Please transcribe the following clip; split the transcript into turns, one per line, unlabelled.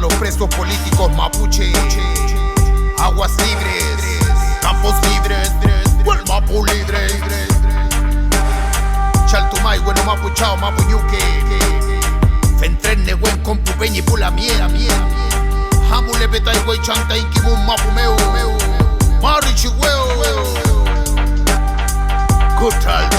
los presos políticos mapuche. Aguas libres, campos libres, el mapu libre. Chaltumay, bueno mapuchao, mapuñuque. Fentrenne, buen compu, peñi, pula miera. Hamule betay, güey, chanta, inkimun, mapumeu. Marichi, güey. Good tal,